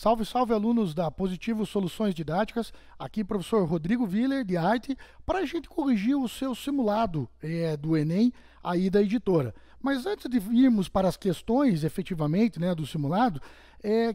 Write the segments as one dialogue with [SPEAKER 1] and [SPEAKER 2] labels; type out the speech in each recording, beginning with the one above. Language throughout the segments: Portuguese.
[SPEAKER 1] Salve, salve, alunos da Positivo Soluções Didáticas. Aqui, professor Rodrigo Willer, de Arte, para a gente corrigir o seu simulado do Enem, aí da editora. Mas antes de irmos para as questões, efetivamente, né, do simulado,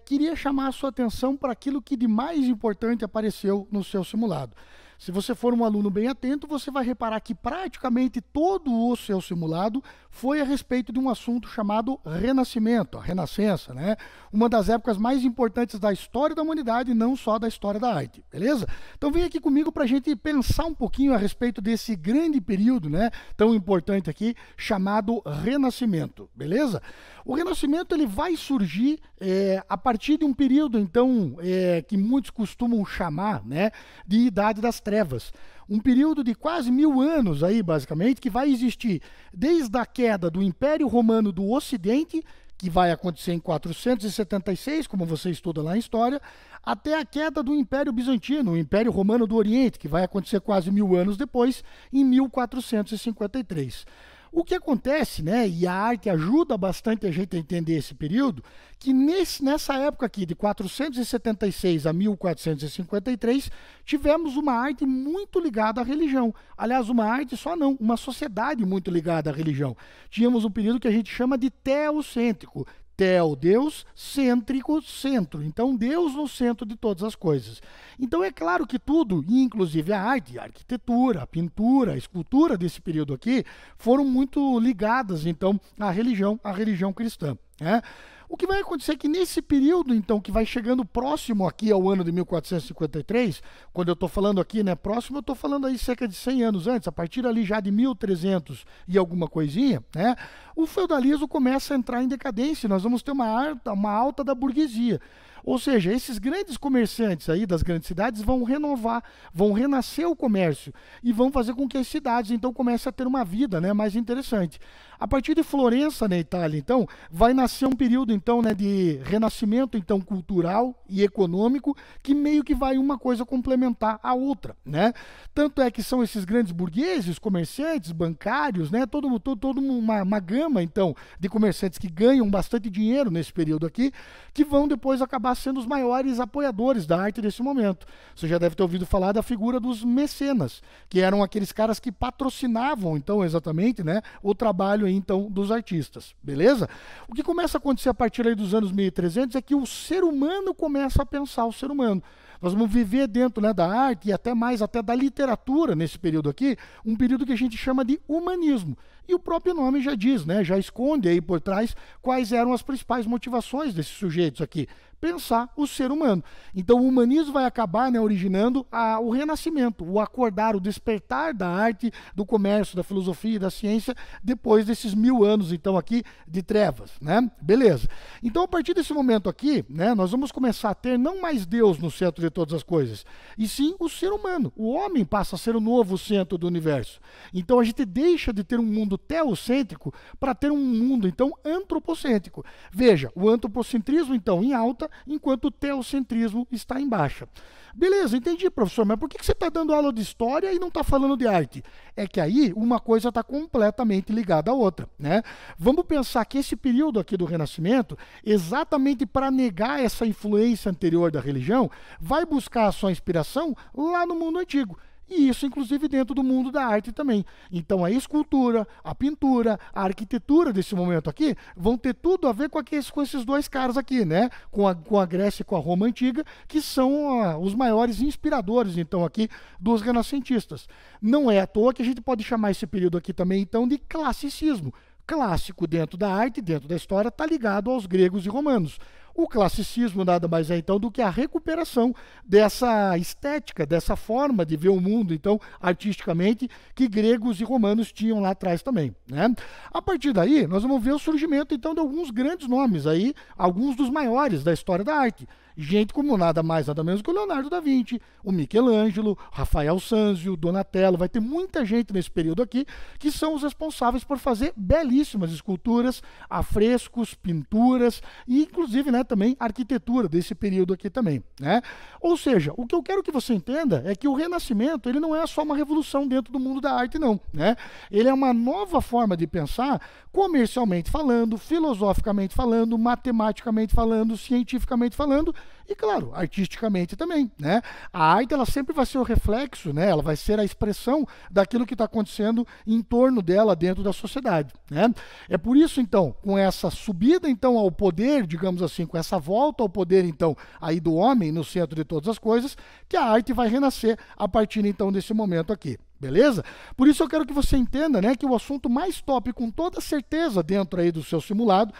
[SPEAKER 1] queria chamar a sua atenção para aquilo que de mais importante apareceu no seu simulado. Se você for um aluno bem atento, você vai reparar que praticamente todo o seu simulado foi a respeito de um assunto chamado Renascimento, a Renascença, né? Uma das épocas mais importantes da história da humanidade, não só da história da arte, beleza? Então vem aqui comigo para a gente pensar um pouquinho a respeito desse grande período, né, tão importante aqui, chamado Renascimento, beleza? O Renascimento ele vai surgir a partir de um período, então, que muitos costumam chamar, né, de Idade das Trevas. Um período de quase 1000 anos, aí, basicamente, que vai existir desde a queda do Império Romano do Ocidente, que vai acontecer em 476, como você estuda lá em História, até a queda do Império Bizantino, o Império Romano do Oriente, que vai acontecer quase 1000 anos depois, em 1453. O que acontece, né, e a arte ajuda bastante a gente a entender esse período, que nessa época aqui, de 476 a 1453, tivemos uma arte muito ligada à religião. Aliás, uma arte só não, uma sociedade muito ligada à religião. Tínhamos um período que a gente chama de teocêntrico. Teo, Deus, cêntrico, centro. Então, Deus no centro de todas as coisas. Então, é claro que tudo, inclusive a arte, a arquitetura, a pintura, a escultura desse período aqui, foram muito ligadas, então, à religião cristã, né? O que vai acontecer é que nesse período, então, que vai chegando próximo aqui ao ano de 1453, quando eu estou falando aqui, né, próximo, eu estou falando aí cerca de 100 anos antes, a partir ali já de 1300 e alguma coisinha, né, o feudalismo começa a entrar em decadência, nós vamos ter uma alta da burguesia. Ou seja, esses grandes comerciantes aí das grandes cidades vão renovar, vão renascer o comércio e vão fazer com que as cidades então comecem a ter uma vida, né, mais interessante. A partir de Florença, na Itália, então, vai nascer um período então, né, de renascimento então cultural e econômico que meio que vai uma coisa complementar a outra, né? Tanto é que são esses grandes burgueses, comerciantes, bancários, né, toda uma gama então de comerciantes que ganham bastante dinheiro nesse período aqui, que vão depois acabar sendo os maiores apoiadores da arte desse momento. Você já deve ter ouvido falar da figura dos mecenas, que eram aqueles caras que patrocinavam, então, exatamente, né, o trabalho, então, dos artistas, beleza? O que começa a acontecer a partir aí dos anos 1300 é que o ser humano começa a pensar o ser humano. Nós vamos viver dentro, né, da arte e até mais, até da literatura nesse período aqui, um período que a gente chama de humanismo. E o próprio nome já diz, né, já esconde aí por trás quais eram as principais motivações desses sujeitos aqui. Pensar o ser humano. Então o humanismo vai acabar, né, originando o renascimento, o acordar, o despertar da arte, do comércio, da filosofia e da ciência depois desses 1000 anos então aqui de trevas, né? Beleza. Então a partir desse momento aqui, né, nós vamos começar a ter não mais Deus no centro de todas as coisas, e sim o ser humano. O homem passa a ser o novo centro do universo. Então a gente deixa de ter um mundo teocêntrico para ter um mundo então antropocêntrico. Veja, o antropocentrismo então em alta, enquanto o teocentrismo está em baixa. Beleza, entendi, professor, mas por que você está dando aula de história e não está falando de arte? É que aí uma coisa está completamente ligada à outra, né? Vamos pensar que esse período aqui do Renascimento, exatamente para negar essa influência anterior da religião, vai buscar a sua inspiração lá no mundo antigo. E isso, inclusive, dentro do mundo da arte também. Então, a escultura, a pintura, a arquitetura desse momento aqui vão ter tudo a ver com esses dois caras aqui, né? Com a Grécia e com a Roma Antiga, que são os maiores inspiradores, então, aqui dos renascentistas. Não é à toa que a gente pode chamar esse período aqui também, então, de classicismo. Clássico dentro da arte, dentro da história, está ligado aos gregos e romanos. O classicismo nada mais é então do que a recuperação dessa estética, dessa forma de ver o mundo, então, artisticamente, que gregos e romanos tinham lá atrás também, né? A partir daí, nós vamos ver o surgimento então de alguns grandes nomes aí, alguns dos maiores da história da arte. Gente como nada mais, nada menos que o Leonardo da Vinci, o Michelangelo, Rafael Sanzio, Donatello, vai ter muita gente nesse período aqui que são os responsáveis por fazer belíssimas esculturas, afrescos, pinturas e inclusive, né, também arquitetura desse período aqui também, né? Ou seja, o que eu quero que você entenda é que o Renascimento, ele não é só uma revolução dentro do mundo da arte, não, né? Ele é uma nova forma de pensar, comercialmente falando, filosoficamente falando, matematicamente falando, cientificamente falando, e, claro, artisticamente também, né? A arte, ela sempre vai ser o reflexo, né? Ela vai ser a expressão daquilo que está acontecendo em torno dela dentro da sociedade, né? É por isso, então, com essa subida, então, ao poder, digamos assim, com essa volta ao poder, então, aí do homem no centro de todas as coisas, que a arte vai renascer a partir, então, desse momento aqui. Beleza? Por isso eu quero que você entenda, né, que o assunto mais top, com toda certeza, dentro aí do seu simulado,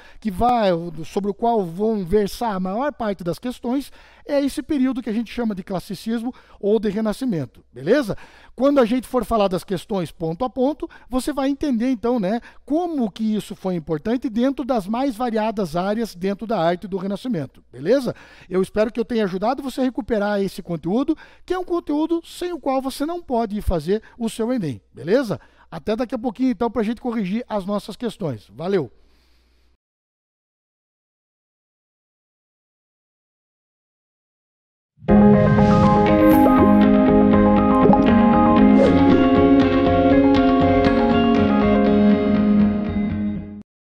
[SPEAKER 1] sobre o qual vão versar a maior parte das questões, é esse período que a gente chama de classicismo ou de renascimento. Beleza? Quando a gente for falar das questões ponto a ponto, você vai entender, então, né, como que isso foi importante dentro das mais variadas áreas dentro da arte do Renascimento. Beleza? Eu espero que eu tenha ajudado você a recuperar esse conteúdo, que é um conteúdo sem o qual você não pode fazer o seu Enem, beleza? Até daqui a pouquinho, então, para a gente corrigir as nossas questões. Valeu!